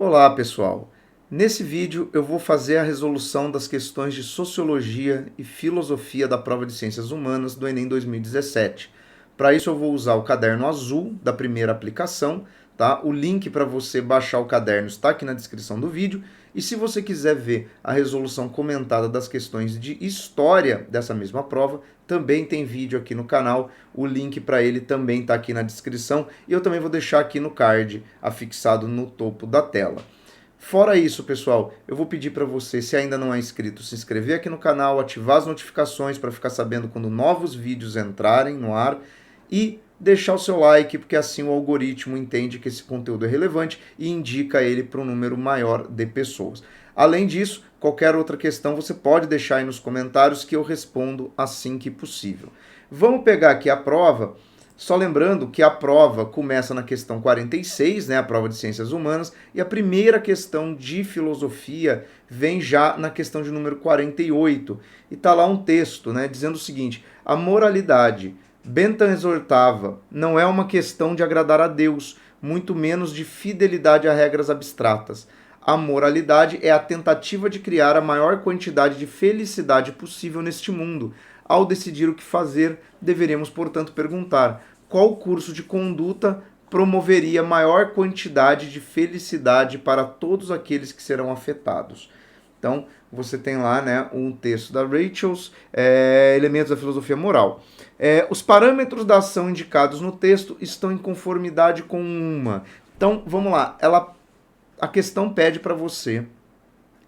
Olá, pessoal! Nesse vídeo eu vou fazer a resolução das questões de Sociologia e Filosofia da prova de Ciências Humanas do Enem 2017. Para isso eu vou usar o caderno azul da primeira aplicação, tá? O link para você baixar o caderno está aqui na descrição do vídeo. E se você quiser ver a resolução comentada das questões de História dessa mesma prova, também tem vídeo aqui no canal, o link para ele também está aqui na descrição e eu também vou deixar aqui no card, afixado no topo da tela. Fora isso, pessoal, eu vou pedir para você, se ainda não é inscrito, se inscrever aqui no canal, ativar as notificações para ficar sabendo quando novos vídeos entrarem no ar e deixar o seu like, porque assim o algoritmo entende que esse conteúdo é relevante e indica ele para um número maior de pessoas. Além disso, qualquer outra questão você pode deixar aí nos comentários que eu respondo assim que possível. Vamos pegar aqui a prova, só lembrando que a prova começa na questão 46, né, a prova de Ciências Humanas, e a primeira questão de Filosofia vem já na questão de número 48. E está lá um texto, né, dizendo o seguinte: a moralidade, Bentham exortava, não é uma questão de agradar a Deus, muito menos de fidelidade a regras abstratas. A moralidade é a tentativa de criar a maior quantidade de felicidade possível neste mundo. Ao decidir o que fazer, deveremos, portanto, perguntar: qual curso de conduta promoveria maior quantidade de felicidade para todos aqueles que serão afetados? Então, você tem lá, né, um texto da Rachels, Elementos da Filosofia Moral. Os parâmetros da ação indicados no texto estão em conformidade com uma. Então, vamos lá. A questão pede para você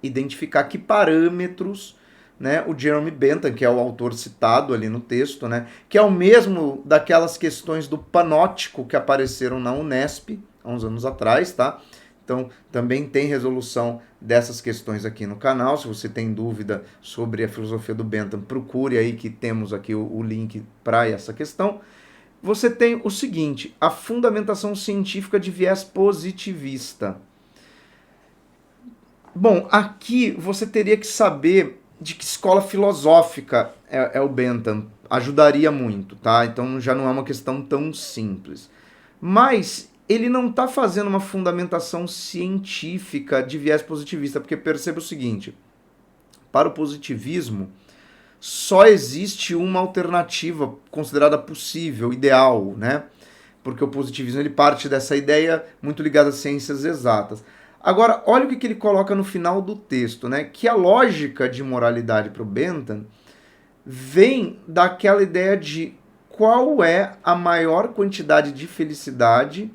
identificar que parâmetros, né, o Jeremy Bentham, que é o autor citado ali no texto, né, que é o mesmo daquelas questões do panóptico que apareceram na Unesp há uns anos atrás, tá? Então, também tem resolução dessas questões aqui no canal. Se você tem dúvida sobre a filosofia do Bentham, procure aí que temos aqui o link para essa questão. Você tem o seguinte: a fundamentação científica de viés positivista. Bom, aqui você teria que saber de que escola filosófica é o Bentham. Ajudaria muito, tá? Então já não é uma questão tão simples. Mas ele não está fazendo uma fundamentação científica de viés positivista, porque perceba o seguinte: para o positivismo, só existe uma alternativa considerada possível, ideal, né? Porque o positivismo ele parte dessa ideia muito ligada às ciências exatas. Agora, olha o que ele coloca no final do texto, né? Que a lógica de moralidade para o Bentham vem daquela ideia de qual é a maior quantidade de felicidade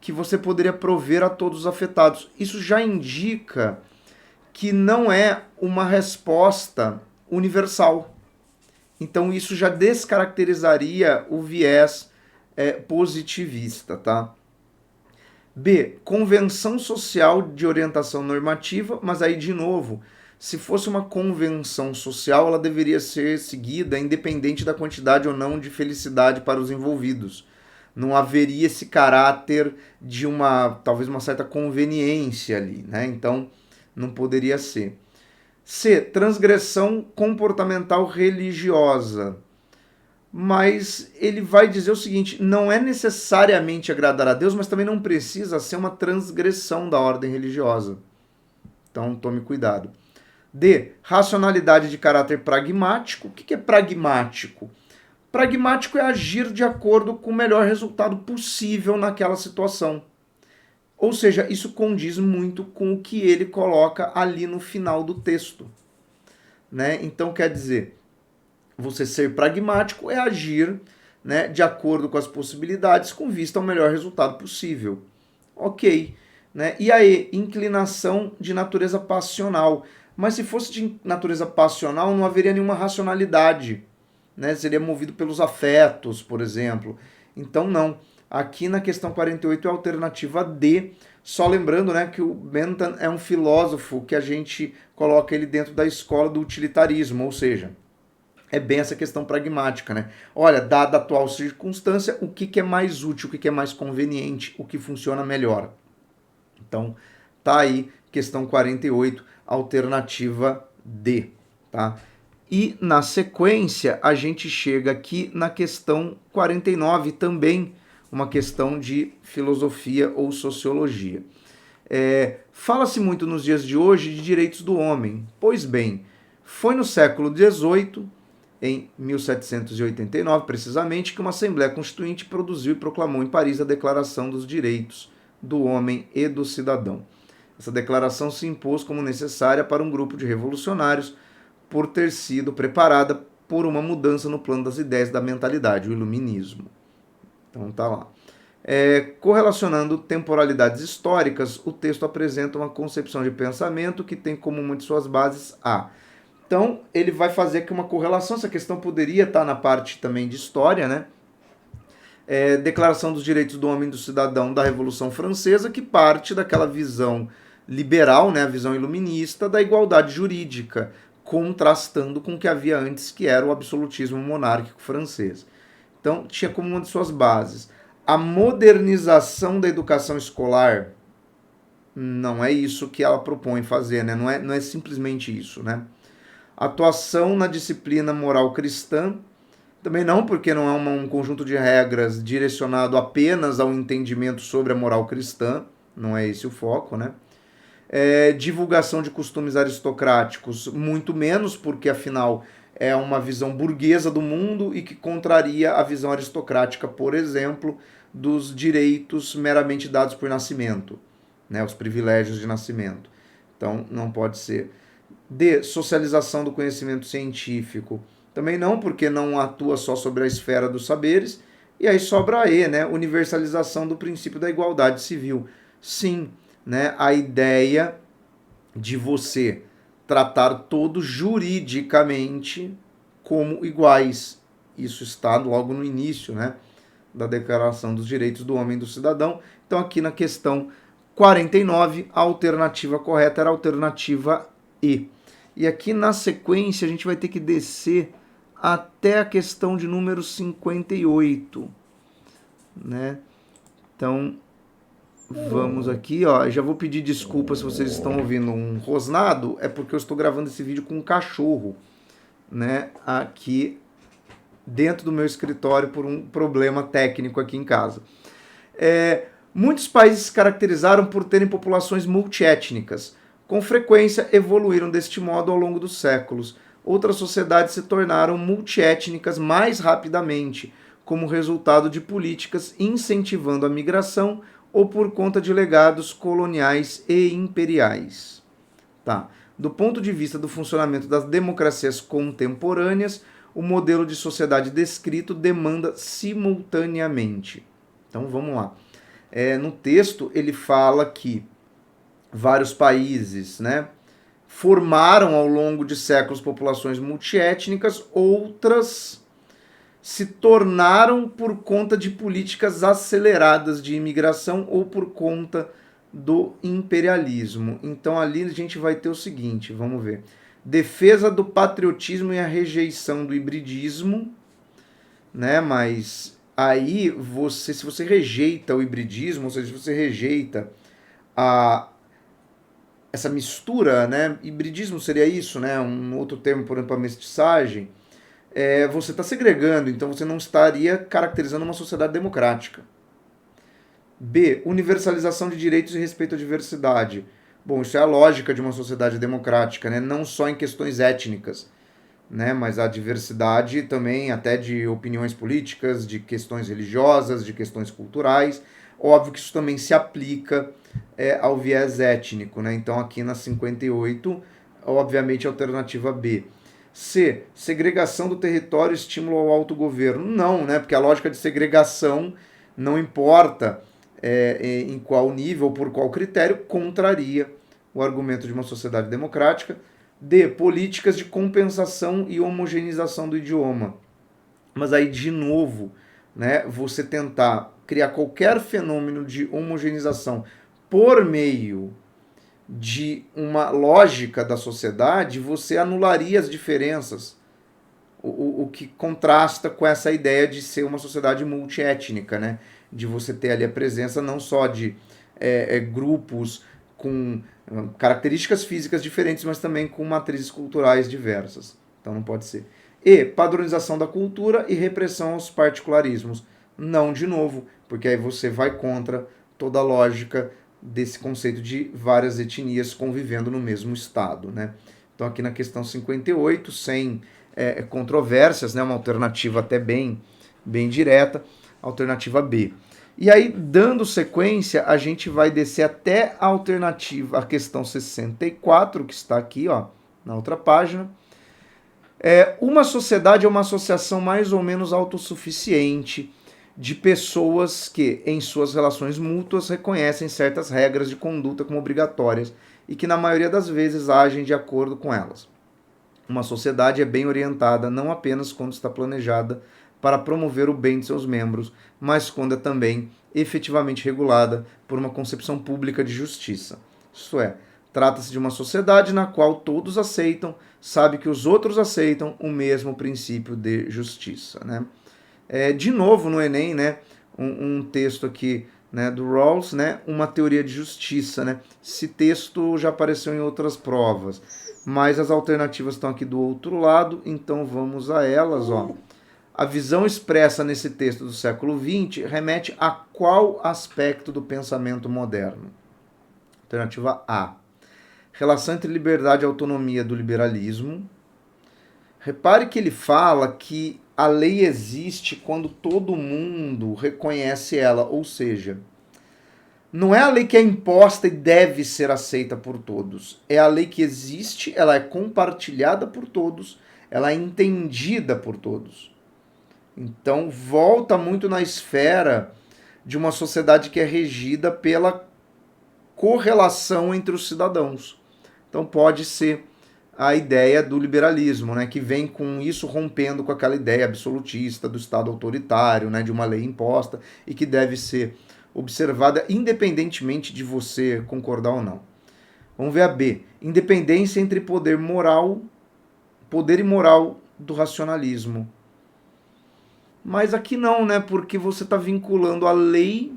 que você poderia prover a todos os afetados. Isso já indica que não é uma resposta universal. Então isso já descaracterizaria o viés positivista, tá? B, convenção social de orientação normativa, mas aí de novo, se fosse uma convenção social, ela deveria ser seguida independente da quantidade ou não de felicidade para os envolvidos. Não haveria esse caráter de talvez uma certa conveniência ali, né? Então, não poderia ser. C, transgressão comportamental religiosa. Mas ele vai dizer o seguinte: não é necessariamente agradar a Deus, mas também não precisa ser uma transgressão da ordem religiosa. Então, tome cuidado. D, racionalidade de caráter pragmático. O que é pragmático? Pragmático é agir de acordo com o melhor resultado possível naquela situação. Ou seja, isso condiz muito com o que ele coloca ali no final do texto, né? Então, quer dizer, você ser pragmático é agir, né, de acordo com as possibilidades com vista ao melhor resultado possível. Ok. Né? E aí, inclinação de natureza passional. Mas se fosse de natureza passional, não haveria nenhuma racionalidade. Né? Seria movido pelos afetos, por exemplo. Então, não. Aqui na questão 48 é a alternativa D. Só lembrando, né, que o Bentham é um filósofo que a gente coloca ele dentro da escola do utilitarismo, ou seja, é bem essa questão pragmática, né? Olha, dada a atual circunstância, o que é mais útil, o que é mais conveniente, o que funciona melhor. Então, tá aí, questão 48, alternativa D, tá? E na sequência, a gente chega aqui na questão 49, também uma questão de filosofia ou sociologia. Fala-se muito nos dias de hoje de direitos do homem. Pois bem, foi no século XVIII, em 1789 precisamente, que uma Assembleia Constituinte produziu e proclamou em Paris a Declaração dos Direitos do Homem e do Cidadão. Essa declaração se impôs como necessária para um grupo de revolucionários por ter sido preparada por uma mudança no plano das ideias da mentalidade, o iluminismo. Então tá lá. Correlacionando temporalidades históricas, o texto apresenta uma concepção de pensamento que tem como uma de suas bases a. Então, ele vai fazer aqui uma correlação, essa questão poderia estar na parte também de história, né? Declaração dos Direitos do Homem e do Cidadão da Revolução Francesa, que parte daquela visão liberal, né, a visão iluminista da igualdade jurídica, contrastando com o que havia antes, que era o absolutismo monárquico francês. Então, tinha como uma de suas bases a modernização da educação escolar. Não é isso que ela propõe fazer, né? Não é simplesmente isso, né? Atuação na disciplina moral cristã, também não, porque não é um conjunto de regras direcionado apenas ao entendimento sobre a moral cristã, não é esse o foco, né? Divulgação de costumes aristocráticos, muito menos, porque afinal é uma visão burguesa do mundo e que contraria a visão aristocrática, por exemplo, dos direitos meramente dados por nascimento, né? Os privilégios de nascimento. Então, não pode ser. Socialização do conhecimento científico, também não, porque não atua só sobre a esfera dos saberes. E aí sobra a E, né? Universalização do princípio da igualdade civil. Sim, né? A ideia de você tratar todos juridicamente como iguais. Isso está logo no início, né, da Declaração dos Direitos do Homem e do Cidadão. Então, aqui na questão 49, a alternativa correta era a alternativa E. E aqui na sequência a gente vai ter que descer até a questão de número 58, né? Então, vamos aqui, ó. Já vou pedir desculpa se vocês estão ouvindo um rosnado, é porque eu estou gravando esse vídeo com um cachorro, né? Aqui dentro do meu escritório por um problema técnico aqui em casa. Muitos países se caracterizaram por terem populações multiétnicas. Com frequência, evoluíram deste modo ao longo dos séculos. Outras sociedades se tornaram multiétnicas mais rapidamente, como resultado de políticas incentivando a migração ou por conta de legados coloniais e imperiais. Tá. Do ponto de vista do funcionamento das democracias contemporâneas, o modelo de sociedade descrito demanda simultaneamente. Então vamos lá. No texto ele fala que vários países, né, formaram ao longo de séculos populações multiétnicas, outras se tornaram por conta de políticas aceleradas de imigração ou por conta do imperialismo. Então ali a gente vai ter o seguinte, vamos ver. Defesa do patriotismo e a rejeição do hibridismo, né? Mas aí se você rejeita o hibridismo, ou seja, se você rejeita essa mistura, né? Hibridismo seria isso, né? Um outro termo, por exemplo, a mestiçagem. Você está segregando, então você não estaria caracterizando uma sociedade democrática. B. Universalização de direitos e respeito à diversidade. Bom, isso é a lógica de uma sociedade democrática, né? Não só em questões étnicas, né? Mas a diversidade também até de opiniões políticas, de questões religiosas, de questões culturais. Óbvio que isso também se aplica ao viés étnico, né? Então aqui na 58, obviamente a alternativa B. C. Segregação do território, estímulo ao autogoverno. Não, né? Porque a lógica de segregação, não importa em qual nível, por qual critério, contraria o argumento de uma sociedade democrática. D. Políticas de compensação e homogeneização do idioma. Mas aí, de novo, né, você tentar criar qualquer fenômeno de homogeneização por meio de uma lógica da sociedade, você anularia as diferenças, o que contrasta com essa ideia de ser uma sociedade multiétnica, né? De você ter ali a presença não só de grupos com características físicas diferentes, mas também com matrizes culturais diversas. Então não pode ser. E padronização da cultura e repressão aos particularismos. Não, de novo, porque aí você vai contra toda a lógica desse conceito de várias etnias convivendo no mesmo estado, né? Então aqui na questão 58, sem controvérsias, né, uma alternativa até bem direta, alternativa B. E aí, dando sequência, a gente vai descer até a alternativa, a questão 64, que está aqui, ó, na outra página. Uma sociedade é uma associação mais ou menos autossuficiente de pessoas que, em suas relações mútuas, reconhecem certas regras de conduta como obrigatórias e que, na maioria das vezes, agem de acordo com elas. Uma sociedade é bem orientada não apenas quando está planejada para promover o bem de seus membros, mas quando é também efetivamente regulada por uma concepção pública de justiça. Isto é, trata-se de uma sociedade na qual todos aceitam, sabe que os outros aceitam o mesmo princípio de justiça, né? De novo no Enem, né, um texto aqui, né, do Rawls, né, uma teoria de justiça, né? Esse texto já apareceu em outras provas, mas as alternativas estão aqui do outro lado, então vamos a elas, ó. A visão expressa nesse texto do século XX remete a qual aspecto do pensamento moderno? Alternativa A. Relação entre liberdade e autonomia do liberalismo. Repare que ele fala que a lei existe quando todo mundo reconhece ela, ou seja, não é a lei que é imposta e deve ser aceita por todos. É a lei que existe, ela é compartilhada por todos, ela é entendida por todos. Então, volta muito na esfera de uma sociedade que é regida pela correlação entre os cidadãos. Então, pode ser a ideia do liberalismo, né, que vem com isso rompendo com aquela ideia absolutista do Estado autoritário, né, de uma lei imposta e que deve ser observada independentemente de você concordar ou não. Vamos ver a B. Independência entre poder e moral do racionalismo. Mas aqui não, né, porque você está vinculando a lei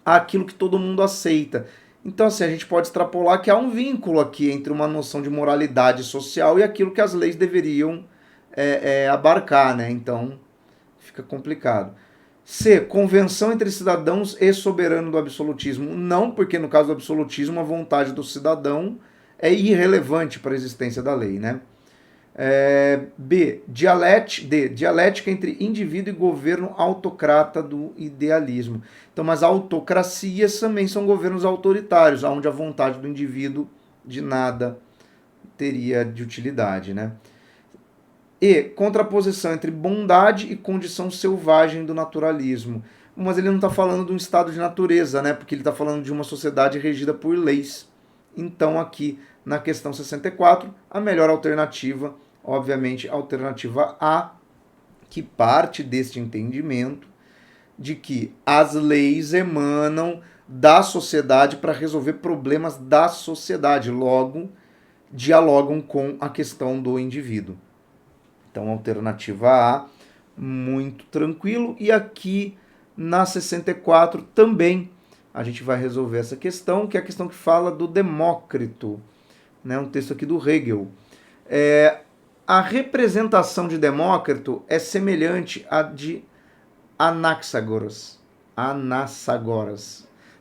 àquilo que todo mundo aceita. Então, assim, a gente pode extrapolar que há um vínculo aqui entre uma noção de moralidade social e aquilo que as leis deveriam abarcar, né? Então, fica complicado. C. Convenção entre cidadãos e soberano do absolutismo. Não, porque no caso do absolutismo, a vontade do cidadão é irrelevante para a existência da lei, né? B. Dialética entre indivíduo e governo autocrata do idealismo. Então, mas autocracias também são governos autoritários, onde a vontade do indivíduo de nada teria de utilidade, né? E. Contraposição entre bondade e condição selvagem do naturalismo. Mas ele não está falando de um estado de natureza, né? Porque ele está falando de uma sociedade regida por leis. Então, aqui na questão 64, a melhor alternativa, obviamente, a alternativa A, que parte deste entendimento de que as leis emanam da sociedade para resolver problemas da sociedade, logo dialogam com a questão do indivíduo. Então, alternativa A, muito tranquilo. E aqui na 64 também a gente vai resolver essa questão, que é a questão que fala do Demócrito, né? Um texto aqui do Hegel. A representação de Demócrito é semelhante à de Anaxágoras,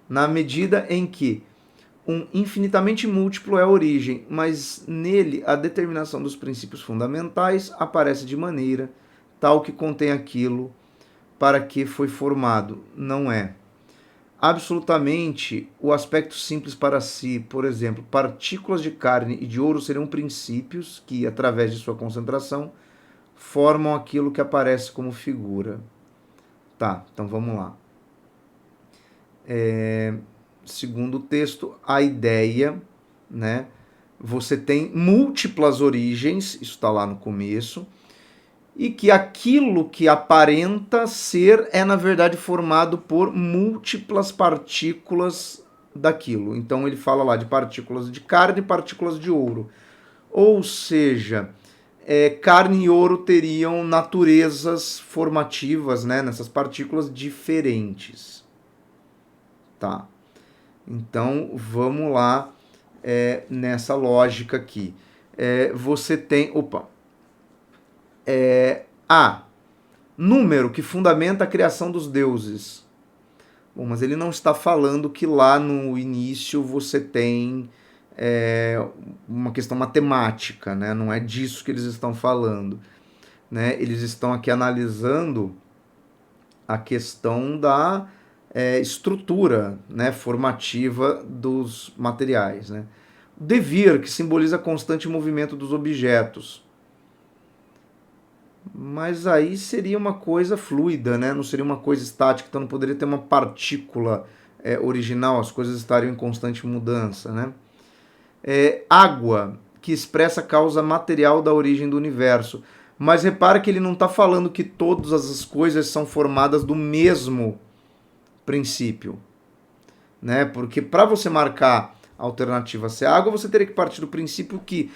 na medida em que um infinitamente múltiplo é a origem, mas nele a determinação dos princípios fundamentais aparece de maneira tal que contém aquilo para que foi formado, não é absolutamente o aspecto simples para si. Por exemplo, partículas de carne e de ouro seriam princípios que, através de sua concentração, formam aquilo que aparece como figura. Tá, então vamos lá. Segundo o texto, a ideia, né? Você tem múltiplas origens, isso está lá no começo, e que aquilo que aparenta ser é, na verdade, formado por múltiplas partículas daquilo. Então ele fala lá de partículas de carne e partículas de ouro. Ou seja, carne e ouro teriam naturezas formativas, né, nessas partículas diferentes. Tá. Então vamos lá nessa lógica aqui. Você tem... A. Número que fundamenta a criação dos deuses. Bom, mas ele não está falando que lá no início você tem uma questão matemática, né? Não é disso que eles estão falando, né? Eles estão aqui analisando a questão da estrutura, né, formativa dos materiais, né? O devir, que simboliza constante movimento dos objetos. Mas aí seria uma coisa fluida, né? Não seria uma coisa estática, então não poderia ter uma partícula original, as coisas estariam em constante mudança, né? Água, que expressa a causa material da origem do universo. Mas repara que ele não está falando que todas as coisas são formadas do mesmo princípio, né? Porque para você marcar a alternativa ser água, você teria que partir do princípio que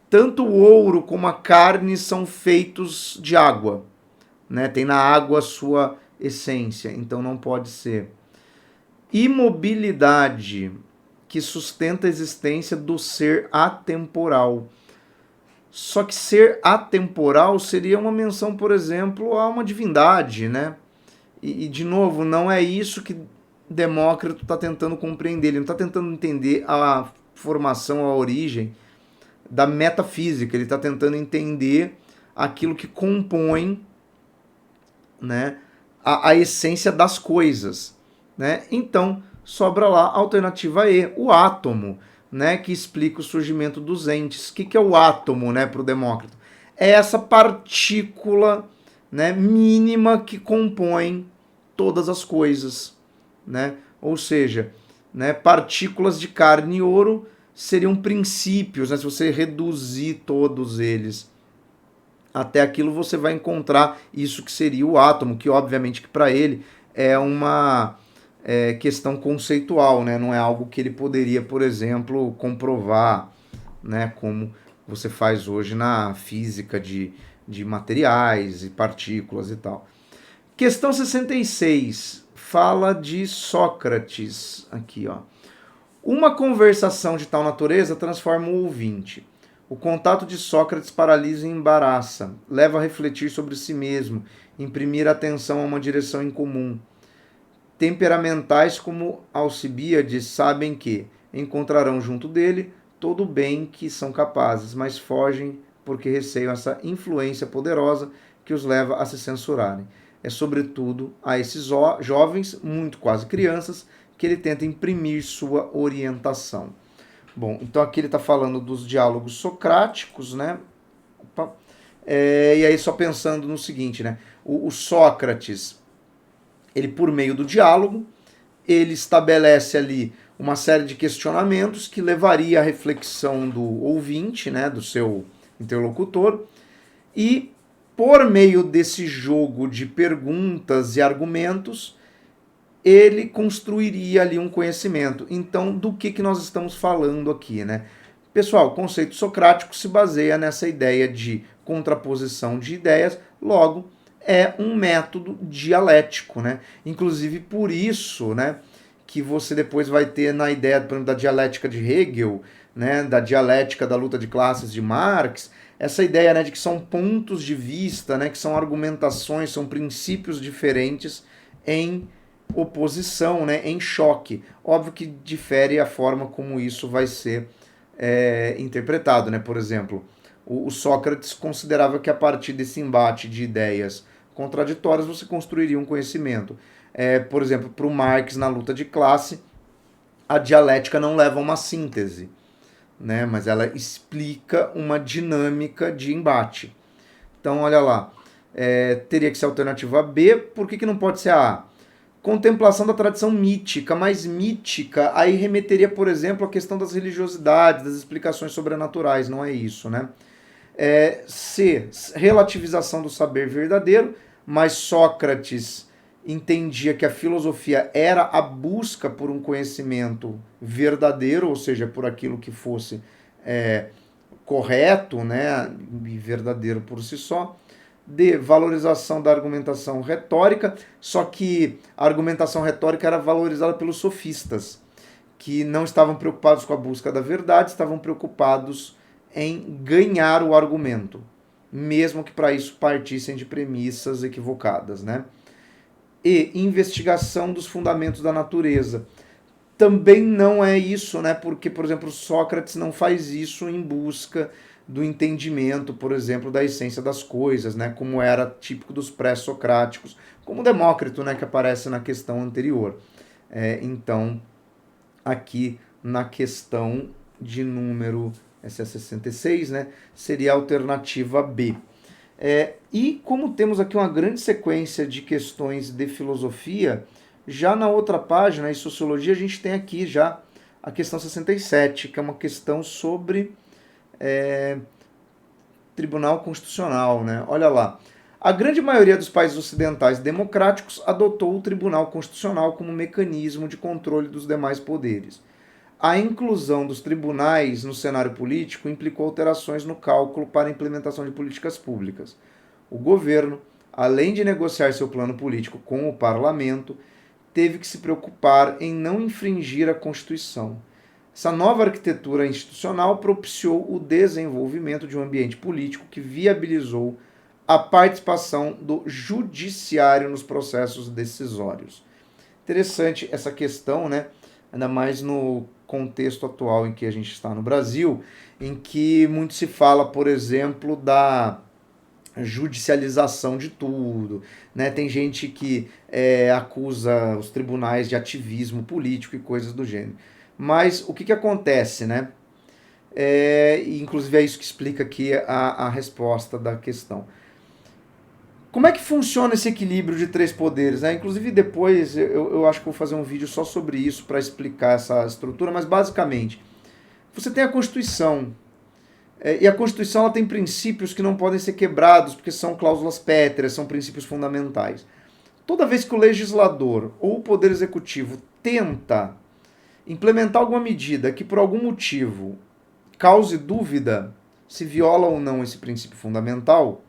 tanto o ouro como a carne são feitos de água, né? Tem na água a sua essência, então não pode ser. Imobilidade, que sustenta a existência do ser atemporal. Só que ser atemporal seria uma menção, por exemplo, a uma divindade, né? E de novo, não é isso que Demócrito está tentando compreender. Ele não está tentando entender a formação, a origem da metafísica. Ele está tentando entender aquilo que compõe, né, a essência das coisas, né? Então, sobra lá a alternativa E, o átomo, né, que explica o surgimento dos entes. O que é o átomo, né, para o Demócrito? É essa partícula, né, mínima que compõe todas as coisas, né? Ou seja, né, partículas de carne e ouro seriam princípios, né? Se você reduzir todos eles até aquilo, você vai encontrar isso que seria o átomo, que obviamente que para ele é uma questão conceitual, né? Não é algo que ele poderia, por exemplo, comprovar, né? Como você faz hoje na física de materiais e partículas e tal. Questão 66 fala de Sócrates aqui, ó. Uma conversação de tal natureza transforma o ouvinte. O contato de Sócrates paralisa e embaraça, leva a refletir sobre si mesmo, imprimir atenção a uma direção em comum. Temperamentais como Alcibíades sabem que encontrarão junto dele todo o bem que são capazes, mas fogem porque receiam essa influência poderosa que os leva a se censurarem. É sobretudo a esses jovens, muito quase crianças, que ele tenta imprimir sua orientação. Bom, então aqui ele está falando dos diálogos socráticos, né? Opa. E aí só pensando no seguinte, né? O Sócrates, ele por meio do diálogo, ele estabelece ali uma série de questionamentos que levaria à reflexão do ouvinte, né? Do seu interlocutor, e por meio desse jogo de perguntas e argumentos, ele construiria ali um conhecimento. Então, do que nós estamos falando aqui, né? Pessoal, o conceito socrático se baseia nessa ideia de contraposição de ideias, logo, é um método dialético, né? Inclusive por isso, né, que você depois vai ter na ideia, por exemplo, da dialética de Hegel, né, da dialética da luta de classes de Marx, essa ideia, né, de que são pontos de vista, né, que são argumentações, são princípios diferentes em oposição, né, em choque. Óbvio que difere a forma como isso vai ser interpretado, né? Por exemplo, o Sócrates considerava que a partir desse embate de ideias contraditórias você construiria um conhecimento. Por exemplo, para o Marx na luta de classe, a dialética não leva a uma síntese, né? Mas ela explica uma dinâmica de embate. Então, olha lá, teria que ser a alternativa B, por que não pode ser a A? Contemplação da tradição mítica, mas mítica aí remeteria, por exemplo, à questão das religiosidades, das explicações sobrenaturais, não é isso, né? C, relativização do saber verdadeiro, mas Sócrates entendia que a filosofia era a busca por um conhecimento verdadeiro, ou seja, por aquilo que fosse correto, né, e verdadeiro por si só. De valorização da argumentação retórica, só que a argumentação retórica era valorizada pelos sofistas, que não estavam preocupados com a busca da verdade, estavam preocupados em ganhar o argumento, mesmo que para isso partissem de premissas equivocadas, né? e investigação dos fundamentos da natureza. Também não é isso, né? Porque, por exemplo, Sócrates não faz isso em busca do entendimento, por exemplo, da essência das coisas, né? Como era típico dos pré-socráticos, como Demócrito, né? Que aparece na questão anterior. Então, aqui na questão de número, essa é 66, né? Seria a alternativa B. E como temos aqui uma grande sequência de questões de filosofia, já na outra página, em sociologia, a gente tem aqui já a questão 67, que é uma questão sobre Tribunal Constitucional, né? Olha lá. A grande maioria dos países ocidentais democráticos adotou o Tribunal Constitucional como mecanismo de controle dos demais poderes. A inclusão dos tribunais no cenário político implicou alterações no cálculo para a implementação de políticas públicas. O governo, além de negociar seu plano político com o parlamento, teve que se preocupar em não infringir a Constituição. Essa nova arquitetura institucional propiciou o desenvolvimento de um ambiente político que viabilizou a participação do judiciário nos processos decisórios. Interessante essa questão, né? Ainda mais no contexto atual em que a gente está no Brasil, em que muito se fala, por exemplo, da judicialização de tudo, né? Tem gente que acusa os tribunais de ativismo político e coisas do gênero. Mas o que acontece, né? Inclusive é isso que explica aqui a resposta da questão. Como é que funciona esse equilíbrio de três poderes? Né? Inclusive depois eu acho que vou fazer um vídeo só sobre isso para explicar essa estrutura, mas basicamente você tem a Constituição, e a Constituição ela tem princípios que não podem ser quebrados, porque são cláusulas pétreas, são princípios fundamentais. Toda vez que o legislador ou o Poder Executivo tenta implementar alguma medida que por algum motivo cause dúvida se viola ou não esse princípio fundamental,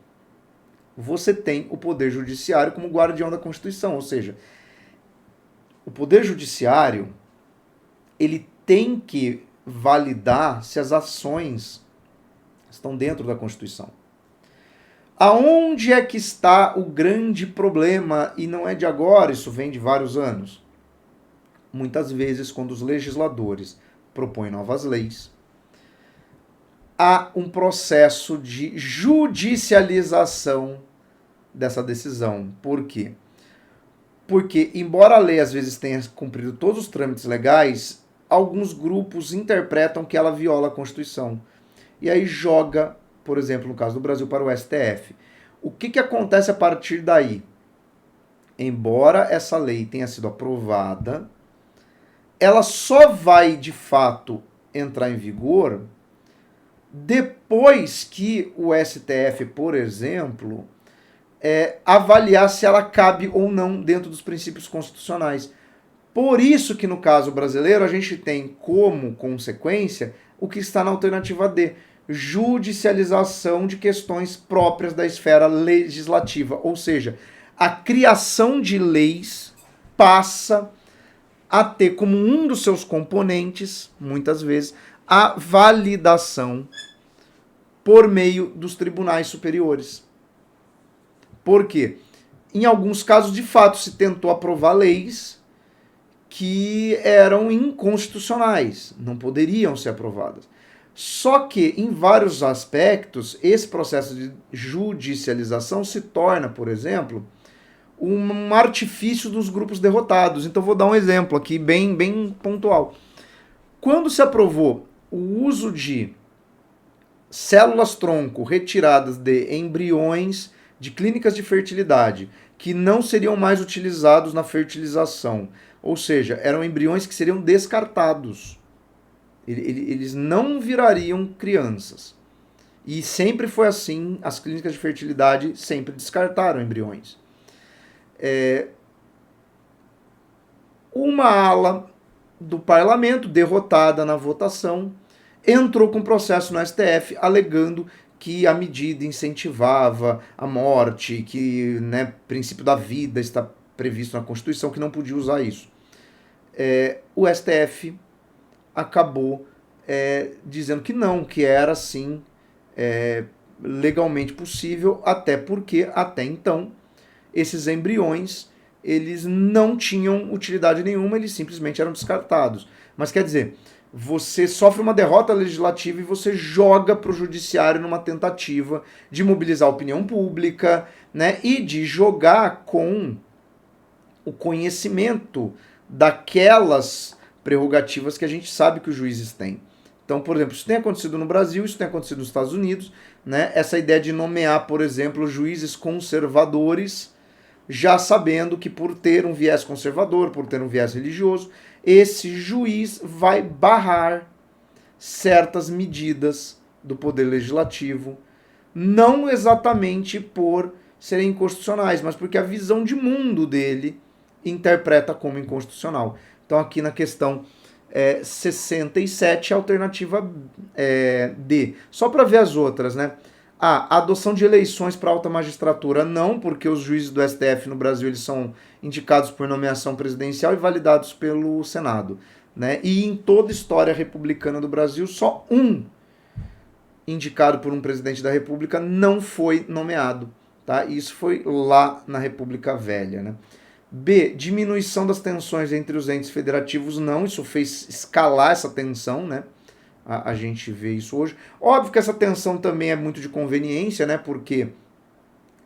você tem o Poder Judiciário como guardião da Constituição. Ou seja, o Poder Judiciário ele tem que validar se as ações estão dentro da Constituição. Aonde é que está o grande problema? E não é de agora, isso vem de vários anos. Muitas vezes, quando os legisladores propõem novas leis, há um processo de judicialização dessa decisão. Por quê? Porque, embora a lei às vezes tenha cumprido todos os trâmites legais, alguns grupos interpretam que ela viola a Constituição. E aí joga, por exemplo, no caso do Brasil, para o STF. O que acontece a partir daí? Embora essa lei tenha sido aprovada, ela só vai, de fato, entrar em vigor depois que o STF, por exemplo, avaliar se ela cabe ou não dentro dos princípios constitucionais. Por isso que no caso brasileiro a gente tem como consequência o que está na alternativa D, judicialização de questões próprias da esfera legislativa, ou seja, a criação de leis passa a ter como um dos seus componentes, muitas vezes, a validação por meio dos tribunais superiores. Por quê? Em alguns casos, de fato, se tentou aprovar leis que eram inconstitucionais, não poderiam ser aprovadas. Só que, em vários aspectos, esse processo de judicialização se torna, por exemplo, um artifício dos grupos derrotados. Então, vou dar um exemplo aqui bem pontual. Quando se aprovou o uso de células-tronco retiradas de embriões de clínicas de fertilidade, que não seriam mais utilizados na fertilização, ou seja, eram embriões que seriam descartados. Eles não virariam crianças. E sempre foi assim, as clínicas de fertilidade sempre descartaram embriões. Uma ala do parlamento, derrotada na votação, entrou com processo no STF alegando que a medida incentivava a morte, que princípio da vida está previsto na Constituição, que não podia usar isso. O STF acabou dizendo que não, que era sim legalmente possível, até porque, até então, esses embriões eles não tinham utilidade nenhuma, eles simplesmente eram descartados. Mas quer dizer, você sofre uma derrota legislativa e você joga para o judiciário numa tentativa de mobilizar a opinião pública, né, e de jogar com o conhecimento daquelas prerrogativas que a gente sabe que os juízes têm. Então, por exemplo, isso tem acontecido no Brasil, isso tem acontecido nos Estados Unidos, né? Essa ideia de nomear, por exemplo, juízes conservadores, já sabendo que por ter um viés conservador, por ter um viés religioso, esse juiz vai barrar certas medidas do poder legislativo, não exatamente por serem inconstitucionais, mas porque a visão de mundo dele interpreta como inconstitucional. Então aqui na questão 67, a alternativa D. Só para ver as outras, né? A adoção de eleições para alta magistratura, não, porque os juízes do STF no Brasil eles são indicados por nomeação presidencial e validados pelo Senado. Né? E em toda a história republicana do Brasil, só um indicado por um presidente da República não foi nomeado. Tá? Isso foi lá na República Velha. Né? B, diminuição das tensões entre os entes federativos, não, isso fez escalar essa tensão, né? A gente vê isso hoje. Óbvio que essa tensão também é muito de conveniência, né? Porque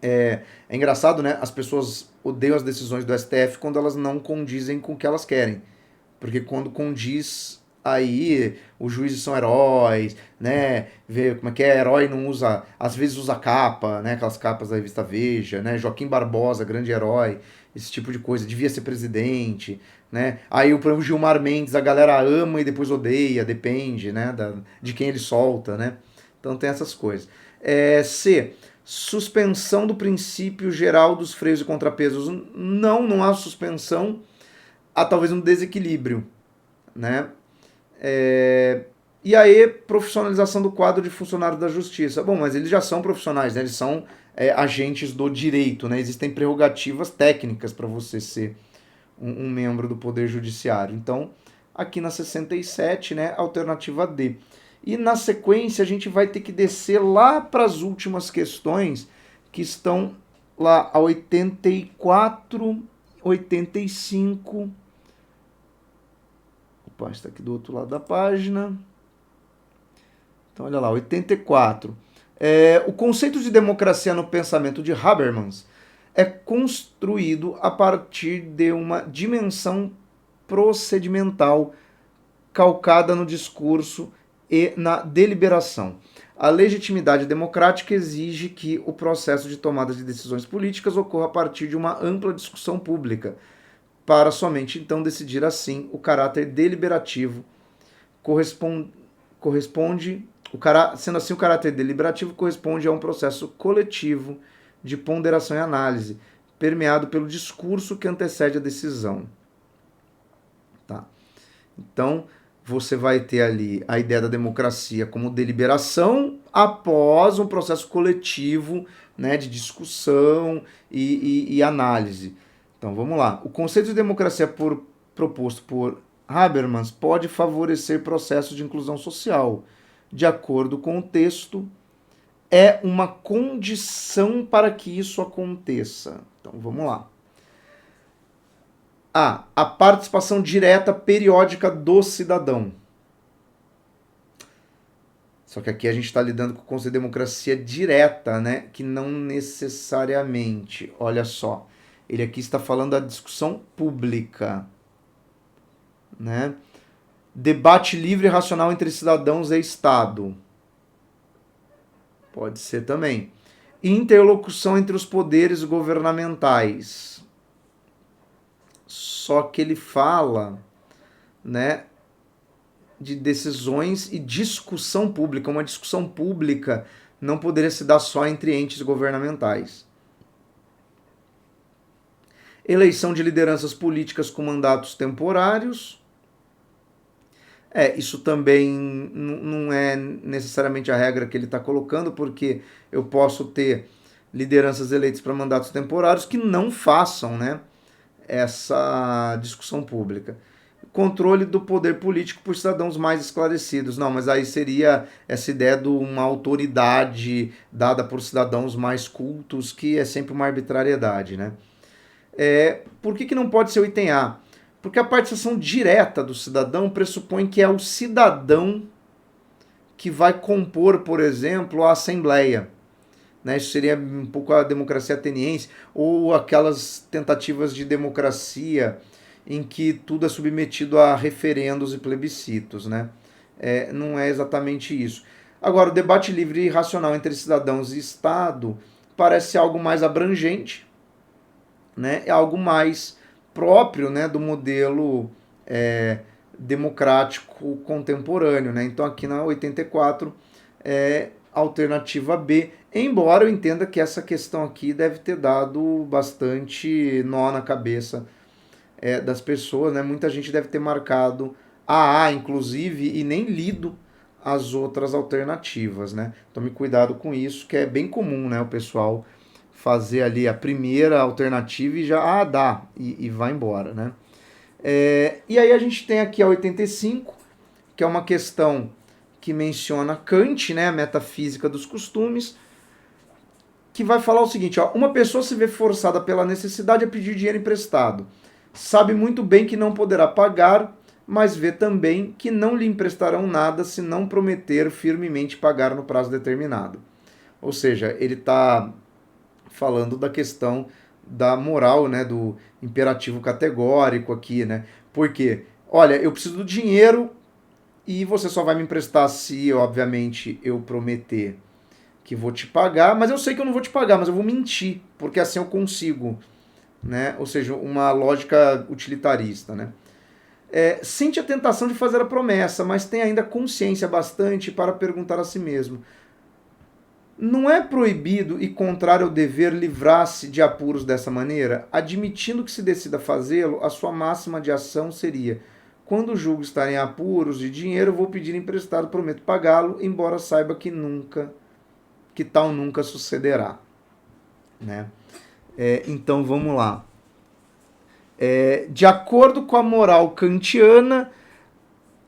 é engraçado, né? As pessoas odeiam as decisões do STF quando elas não condizem com o que elas querem. Porque quando condiz, aí os juízes são heróis, né? Vê como é que é, herói não usa, às vezes usa capa, né? Aquelas capas da revista Veja, né? Joaquim Barbosa, grande herói, esse tipo de coisa, devia ser presidente, né? Aí o Gilmar Mendes, a galera ama e depois odeia, depende, né? De quem ele solta, né? Então tem essas coisas. C, suspensão do princípio geral dos freios e contrapesos. Não há suspensão, há talvez um desequilíbrio, né? E aí, profissionalização do quadro de funcionários da justiça. Bom, mas eles já são profissionais, né? Eles são agentes do direito, né? Existem prerrogativas técnicas para você ser um membro do Poder Judiciário. Então, aqui na 67, né, alternativa D. E na sequência, a gente vai ter que descer lá para as últimas questões, que estão lá a 84, 85... Opa, está aqui do outro lado da página. Então, olha lá, 84. O conceito de democracia no pensamento de Habermas é construído a partir de uma dimensão procedimental calcada no discurso e na deliberação. A legitimidade democrática exige que o processo de tomada de decisões políticas ocorra a partir de uma ampla discussão pública, para somente então decidir assim o caráter deliberativo sendo assim o caráter deliberativo corresponde a um processo coletivo de ponderação e análise, permeado pelo discurso que antecede a decisão. Tá? Então, você vai ter ali a ideia da democracia como deliberação após um processo coletivo, né, de discussão e análise. Então, vamos lá. O conceito de democracia proposto por Habermas pode favorecer processos de inclusão social. De acordo com o texto, é uma condição para que isso aconteça. Então, vamos lá. A participação direta periódica do cidadão. Só que aqui a gente está lidando com o conceito de democracia direta, né? Que não necessariamente. Olha só. Ele aqui está falando da discussão pública, né? Debate livre e racional entre cidadãos e Estado. Pode ser também. Interlocução entre os poderes governamentais. Só que ele fala, né, de decisões e discussão pública. Uma discussão pública não poderia se dar só entre entes governamentais. Eleição de lideranças políticas com mandatos temporários. Isso também não é necessariamente a regra que ele está colocando, porque eu posso ter lideranças eleitas para mandatos temporários que não façam, né, essa discussão pública. Controle do poder político por cidadãos mais esclarecidos. Não, mas aí seria essa ideia de uma autoridade dada por cidadãos mais cultos, que é sempre uma arbitrariedade, né? Por que não pode ser o item A? Porque a participação direta do cidadão pressupõe que é o cidadão que vai compor, por exemplo, a Assembleia. Né? Isso seria um pouco a democracia ateniense, ou aquelas tentativas de democracia em que tudo é submetido a referendos e plebiscitos. Né? Não é exatamente isso. Agora, o debate livre e racional entre cidadãos e Estado parece algo mais abrangente, né? É algo mais próprio, né, do modelo democrático contemporâneo. Né? Então, aqui na 84, alternativa B, embora eu entenda que essa questão aqui deve ter dado bastante nó na cabeça das pessoas, né? Muita gente deve ter marcado a, inclusive, e nem lido as outras alternativas, né? Tome cuidado com isso, que é bem comum, né? O pessoal fazer ali a primeira alternativa e já, dá, e vai embora, né? E aí a gente tem aqui a 85, que é uma questão que menciona Kant, né? A metafísica dos costumes, que vai falar o seguinte, ó, uma pessoa se vê forçada pela necessidade a pedir dinheiro emprestado. Sabe muito bem que não poderá pagar, mas vê também que não lhe emprestarão nada se não prometer firmemente pagar no prazo determinado. Ou seja, ele está falando da questão da moral, né, do imperativo categórico aqui, né? Porque, olha, eu preciso do dinheiro e você só vai me emprestar se, obviamente, eu prometer que vou te pagar, mas eu sei que eu não vou te pagar, mas eu vou mentir, porque assim eu consigo, né? Ou seja, uma lógica utilitarista, né? Sente a tentação de fazer a promessa, mas tem ainda consciência bastante para perguntar a si mesmo: não é proibido e contrário ao dever livrar-se de apuros dessa maneira? Admitindo que se decida fazê-lo, a sua máxima de ação seria: quando julgo estar em apuros de dinheiro, vou pedir emprestado, prometo pagá-lo, embora saiba que tal nunca sucederá. Né? Então vamos lá. De acordo com a moral kantiana,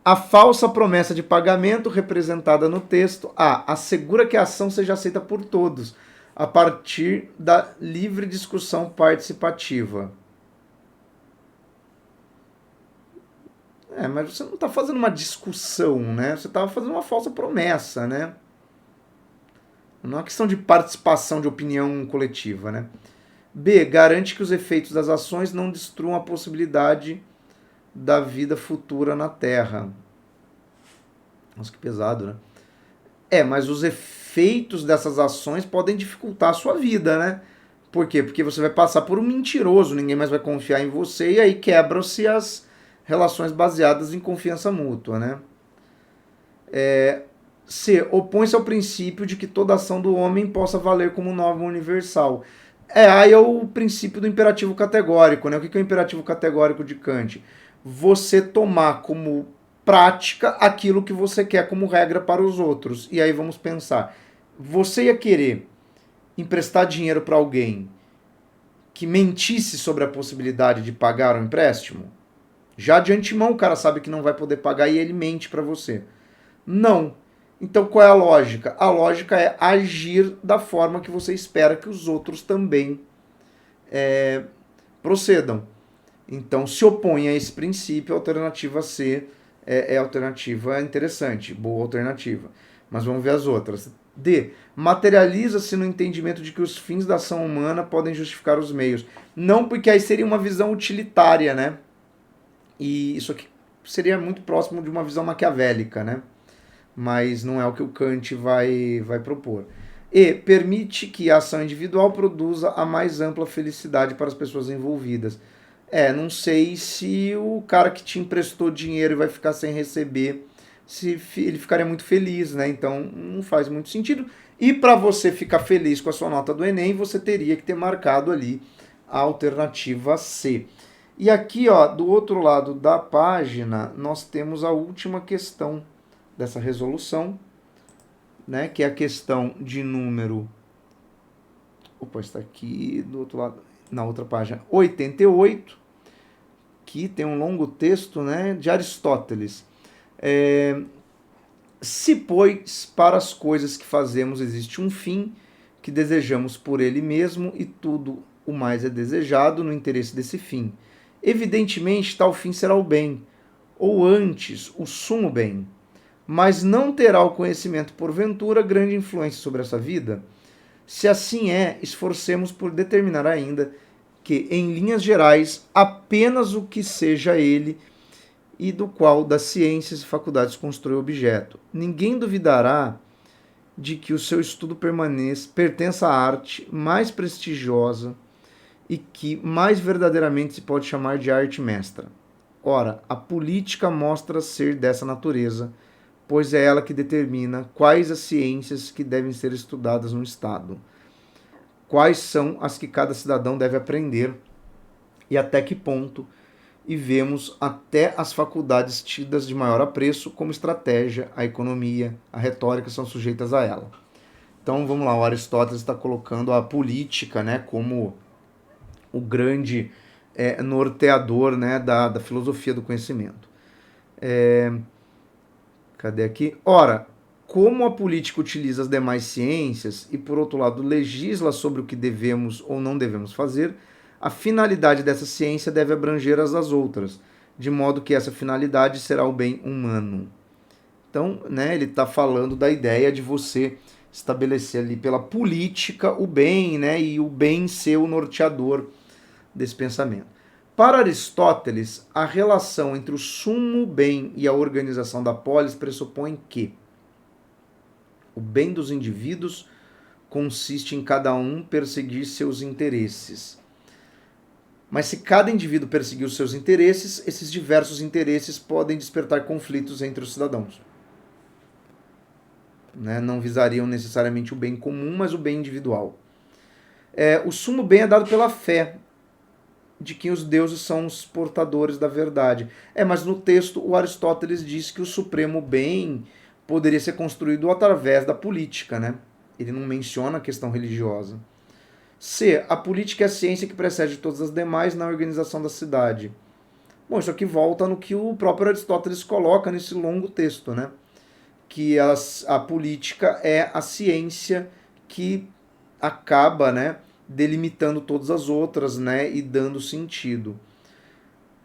a falsa promessa de pagamento representada no texto assegura que a ação seja aceita por todos, a partir da livre discussão participativa. Mas você não está fazendo uma discussão, né? Você estava fazendo uma falsa promessa, né? Não é uma questão de participação de opinião coletiva, né? B. Garante que os efeitos das ações não destruam a possibilidade da vida futura na Terra. Nossa, que pesado, né? Mas os efeitos dessas ações podem dificultar a sua vida, né? Por quê? Porque você vai passar por um mentiroso, ninguém mais vai confiar em você, e aí quebram-se as relações baseadas em confiança mútua, né? C. Opõe-se ao princípio de que toda ação do homem possa valer como norma universal. Aí é o princípio do imperativo categórico, né? O que é o imperativo categórico de Kant? Você tomar como prática aquilo que você quer como regra para os outros. E aí vamos pensar, você ia querer emprestar dinheiro para alguém que mentisse sobre a possibilidade de pagar o empréstimo? Já de antemão o cara sabe que não vai poder pagar e ele mente para você. Não. Então qual é a lógica? A lógica é agir da forma que você espera que os outros também procedam. Então se opõe a esse princípio, a alternativa C é alternativa interessante, boa alternativa. Mas vamos ver as outras. D. Materializa-se no entendimento de que os fins da ação humana podem justificar os meios. Não, porque aí seria uma visão utilitária, né? E isso aqui seria muito próximo de uma visão maquiavélica, né? Mas não é o que o Kant vai propor. E permite que a ação individual produza a mais ampla felicidade para as pessoas envolvidas. Não sei se o cara que te emprestou dinheiro e vai ficar sem receber, se ele ficaria muito feliz, né? Então não faz muito sentido. E para você ficar feliz com a sua nota do Enem, você teria que ter marcado ali a alternativa C. E aqui, ó, do outro lado da página, nós temos a última questão dessa resolução, né, que é a questão de número... Opa, está aqui do outro lado, na outra página, 88, que tem um longo texto, né, de Aristóteles. Se, pois, para as coisas que fazemos existe um fim, que desejamos por ele mesmo, e tudo o mais é desejado no interesse desse fim. Evidentemente, tal fim será o bem, ou antes, o sumo bem, mas não terá o conhecimento, porventura, grande influência sobre essa vida? Se assim é, esforcemos por determinar ainda que, em linhas gerais, apenas o que seja ele e do qual das ciências e faculdades constrói o objeto. Ninguém duvidará de que o seu estudo pertença à arte mais prestigiosa e que mais verdadeiramente se pode chamar de arte mestra. Ora, a política mostra ser dessa natureza, pois é ela que determina quais as ciências que devem ser estudadas no Estado, quais são as que cada cidadão deve aprender e até que ponto, e vemos até as faculdades tidas de maior apreço como estratégia, a economia, a retórica são sujeitas a ela. Então vamos lá, o Aristóteles está colocando a política, né, como o grande norteador, né, da filosofia do conhecimento. Cadê aqui? Ora, como a política utiliza as demais ciências e, por outro lado, legisla sobre o que devemos ou não devemos fazer, a finalidade dessa ciência deve abranger as das outras, de modo que essa finalidade será o bem humano. Então, né, ele está falando da ideia de você estabelecer ali pela política o bem, né, e o bem ser o norteador desse pensamento. Para Aristóteles, a relação entre o sumo bem e a organização da polis pressupõe que o bem dos indivíduos consiste em cada um perseguir seus interesses. Mas se cada indivíduo perseguir os seus interesses, esses diversos interesses podem despertar conflitos entre os cidadãos. Né? Não visariam necessariamente o bem comum, mas o bem individual. O sumo bem é dado pela fé de que os deuses são os portadores da verdade. Mas no texto o Aristóteles diz que o supremo bem poderia ser construído através da política, né? Ele não menciona a questão religiosa. C. A política é a ciência que precede todas as demais na organização da cidade. Bom, isso aqui volta no que o próprio Aristóteles coloca nesse longo texto, né? Que a política é a ciência que acaba, né, delimitando todas as outras, né, e dando sentido.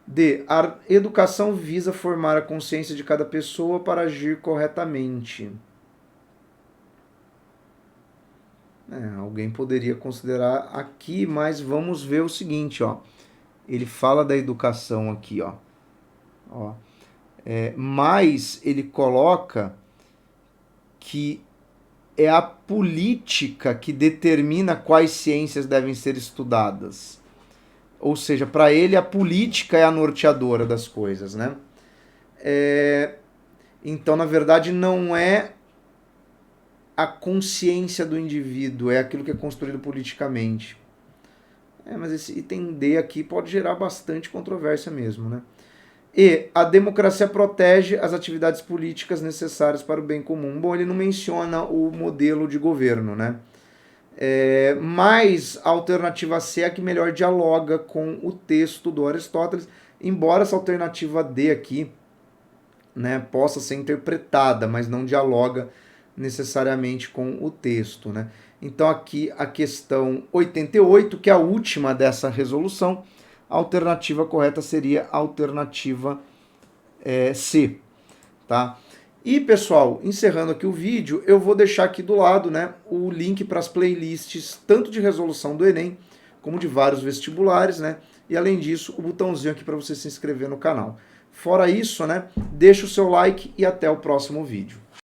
D. A educação visa formar a consciência de cada pessoa para agir corretamente. Alguém poderia considerar aqui, mas vamos ver o seguinte, ó. Ele fala da educação aqui, ó. Mas ele coloca que é a política que determina quais ciências devem ser estudadas. Ou seja, para ele a política é a norteadora das coisas, né? Então, na verdade, não é a consciência do indivíduo, é aquilo que é construído politicamente. Mas esse item D aqui pode gerar bastante controvérsia mesmo, né? E a democracia protege as atividades políticas necessárias para o bem comum. Bom, ele não menciona o modelo de governo, né? Mas a alternativa C é a que melhor dialoga com o texto do Aristóteles, embora essa alternativa D aqui, né, possa ser interpretada, mas não dialoga necessariamente com o texto, né? Então aqui a questão 88, que é a última dessa resolução, a alternativa correta seria a alternativa C, tá? E pessoal, encerrando aqui o vídeo, eu vou deixar aqui do lado, né, o link para as playlists, tanto de resolução do Enem, como de vários vestibulares, né? E além disso, o botãozinho aqui para você se inscrever no canal. Fora isso, né, deixa o seu like e até o próximo vídeo.